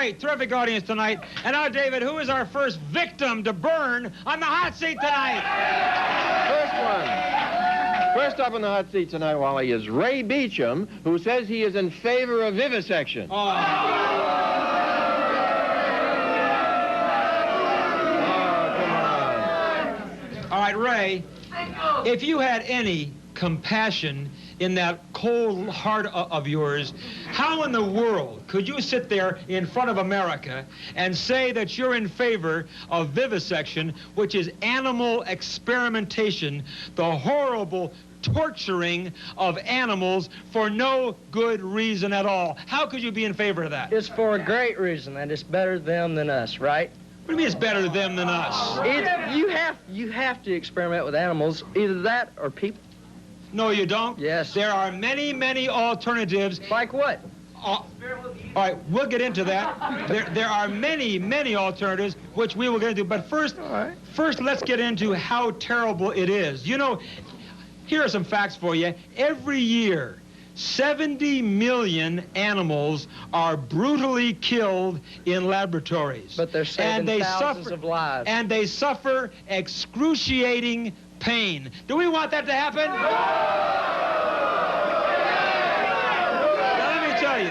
great, terrific audience tonight. And now, David, who is our first victim to burn on the hot seat tonight? First one. First up on the hot seat tonight, Wally, is Ray Beecham, who says he is in favor of vivisection. Oh. All right, Ray, if you had any compassion in that cold heart of yours, how in the world could you sit there in front of America and say that you're in favor of vivisection, which is animal experimentation, the horrible torturing of animals for no good reason at all? How could you be in favor of that? It's for a great reason, and it's better them than us, right? What do you mean it's better them than us? You have to experiment with animals, either that or people. No, you don't? Yes. There are many, many alternatives. Like what? All right, we'll get into that. There are many, many alternatives, which we will get into. But first, let's get into how terrible it is. You know, here are some facts for you. Every year, 70 million animals are brutally killed in laboratories. But they're saving thousands of lives. And they suffer excruciating pain. Do we want that to happen? Now, let me tell you,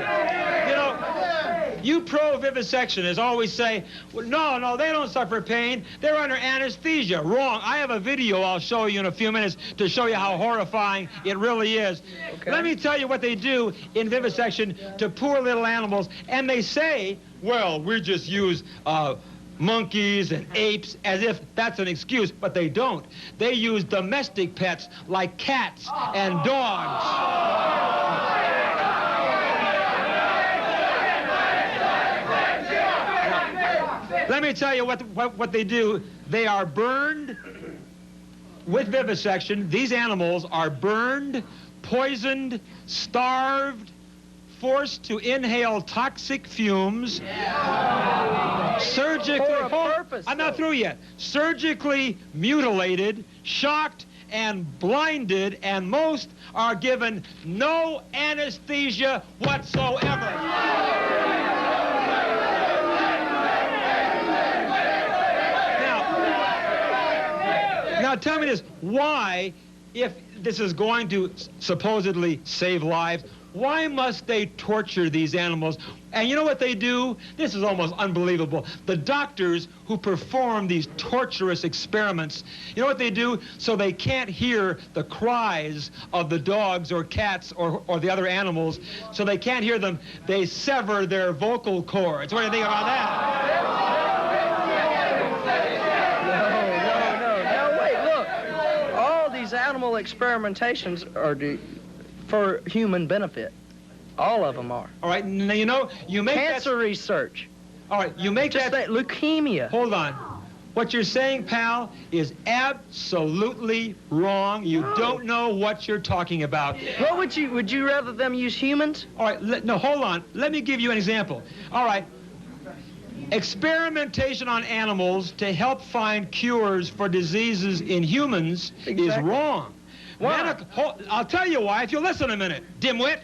you pro-vivisectionists always say, well, no, they don't suffer pain. They're under anesthesia. Wrong. I have a video I'll show you in a few minutes to show you how horrifying it really is. Okay. Let me tell you what they do in vivisection to poor little animals. And they say, well, we just use monkeys and apes, as if that's an excuse, but they don't. They use domestic pets like cats and dogs. Let me tell you what they do. They are burned with vivisection. These animals are burned, poisoned, starved, forced to inhale toxic fumes, surgically, I'm not through yet, surgically mutilated, shocked, and blinded, and most are given no anesthesia whatsoever. Now tell me this, why, if this is going to supposedly save lives, why must they torture these animals? And you know what they do? This is almost unbelievable. The doctors who perform these torturous experiments, you know what they do? So they can't hear the cries of the dogs or cats or the other animals, so they can't hear them, they sever their vocal cords. What do you think about that? No, wait, look. All these animal experimentations are for human benefit. All of them are. All right, now you make cancer research. All right, you make just that leukemia. Hold on. What you're saying, pal, is absolutely wrong. You don't know what you're talking about. What would you rather them use humans? All right, no, hold on. Let me give you an example. All right. Experimentation on animals to help find cures for diseases in humans is wrong. Why? I'll tell you why if you'll listen a minute, dimwit.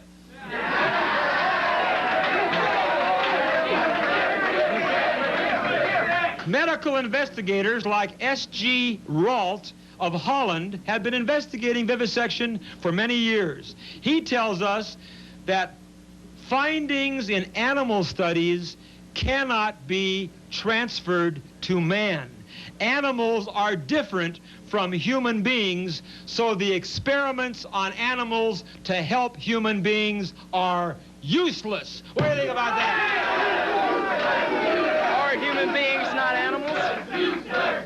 Medical investigators like S.G. Ralt of Holland have been investigating vivisection for many years. He tells us that findings in animal studies cannot be transferred to man. Animals are different from human beings, so the experiments on animals to help human beings are useless. What do you think about that? Are human beings not animals?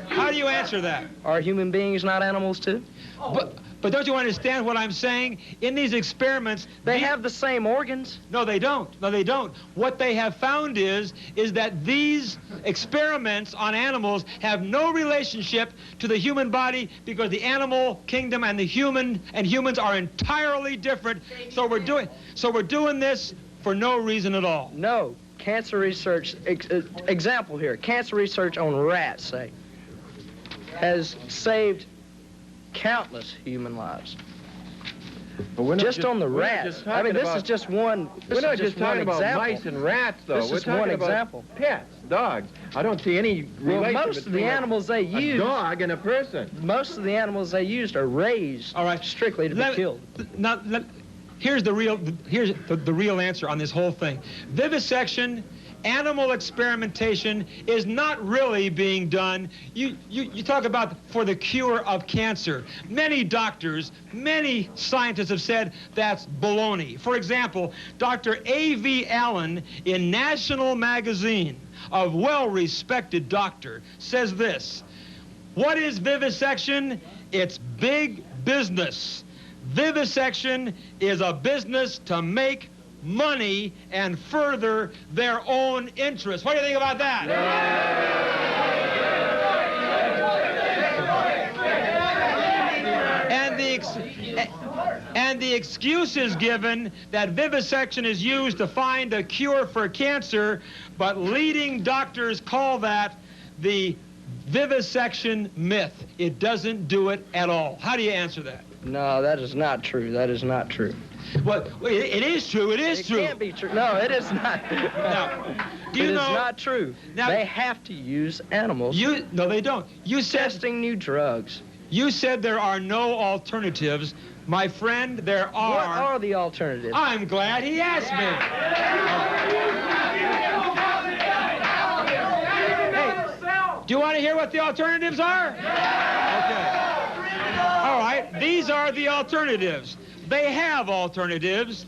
How do you answer that? Are human beings not animals too? But don't you understand what I'm saying? In these experiments... They have the same organs. No, they don't. No, they don't. What they have found is that these experiments on animals have no relationship to the human body because the animal kingdom and humans are entirely different. So we're doing this for no reason at all. No. Cancer research, example here, cancer research on rats, say, has saved countless human lives. But we're not Just on the rats. I mean, this is just one. We're not just talking about example. mice and rats, though. This We're is talking one about example. pets, dogs. I don't see any Well, relation most of the between animals they a use, dog and a person. most of the animals they used are raised All right. strictly to be killed. Now, here's the real answer on this whole thing. Vivisection, animal experimentation is not really being done. You talk about for the cure of cancer. Many doctors, many scientists have said that's baloney. For example, Dr. A.V. Allen in National Magazine, a well-respected doctor, says this: what is vivisection? It's big business. Vivisection is a business to make money and further their own interests. What do you think about that? And the excuse is given that vivisection is used to find a cure for cancer, but leading doctors call that the vivisection myth. It doesn't do it at all. How do you answer that? No, that is not true. That is not true. Well, it is true. It is true. It can't be true. No, it is not. Now, do you It is know? not true. Now- They have to use animals. No, they don't. You said Testing new drugs. you said there are no alternatives. My friend, there are. What are the alternatives? I'm glad he asked me. Hey, do you want to hear what the alternatives are? Okay. All right, these are the alternatives. They have alternatives.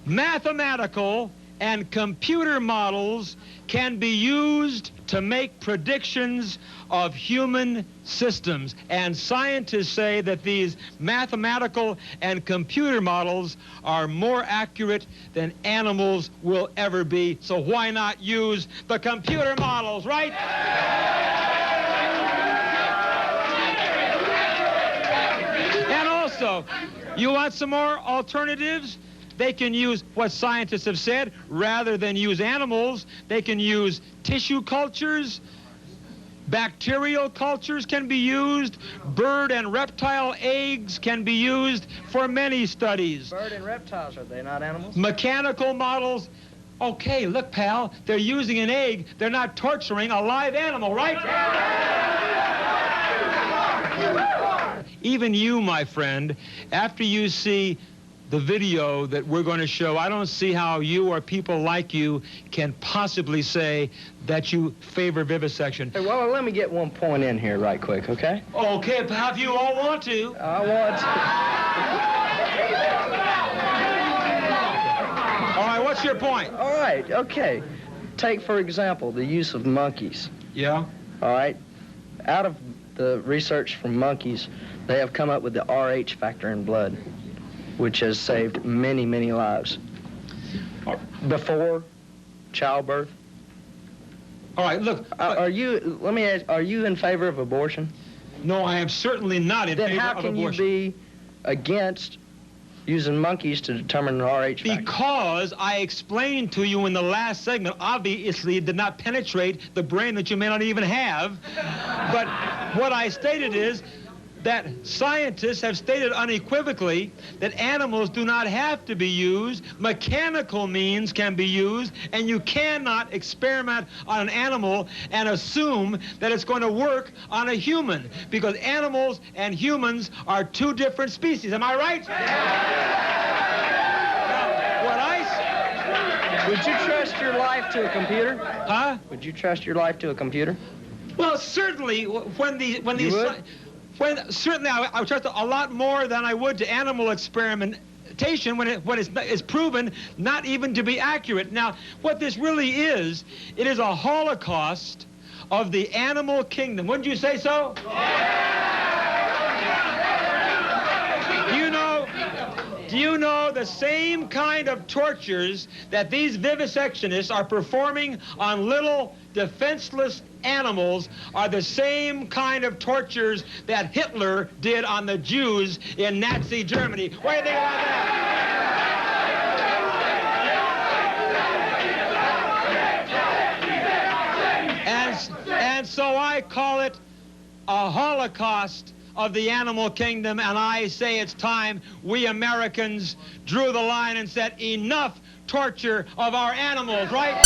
Mathematical and computer models can be used to make predictions of human systems. And scientists say that these mathematical and computer models are more accurate than animals will ever be. So why not use the computer models, right? And also, you want some more alternatives? They can use what scientists have said. Rather than use animals, they can use tissue cultures. Bacterial cultures can be used. Bird and reptile eggs can be used for many studies. Bird and reptiles, are they not animals? Mechanical models. Okay, look, pal, they're using an egg. They're not torturing a live animal, right? Even you, my friend, after you see the video that we're going to show, I don't see how you or people like you can possibly say that you favor vivisection. Hey, well, let me get one point in here right quick, okay? Okay, pal, if you all want to. I want to. All right, what's your point? All right, okay. Take, for example, the use of monkeys. Yeah? All right? Out of the research from monkeys, they have come up with the RH factor in blood, which has saved many, many lives. Before childbirth. All right, look. Let me ask, are you in favor of abortion? No, I am certainly not in Then favor how of can abortion. you be against using monkeys to determine an RH factor? Because I explained to you in the last segment, obviously it did not penetrate the brain that you may not even have. But what I stated is that scientists have stated unequivocally that animals do not have to be used. Mechanical means can be used, and you cannot experiment on an animal and assume that it's going to work on a human, because animals and humans are two different species. Am I right? Now, what I say... Would you trust your life to a computer? Huh? Would you trust your life to a computer? Well, certainly, certainly I would trust a lot more than I would to animal experimentation when it's proven not even to be accurate. Now, what this really is, it is a holocaust of the animal kingdom. Wouldn't you say so? Do you know the same kind of tortures that these vivisectionists are performing on little defenseless animals are the same kind of tortures that Hitler did on the Jews in Nazi Germany? What do you think about that? And so I call it a holocaust of the animal kingdom, and I say it's time we Americans drew the line and said enough torture of our animals, right?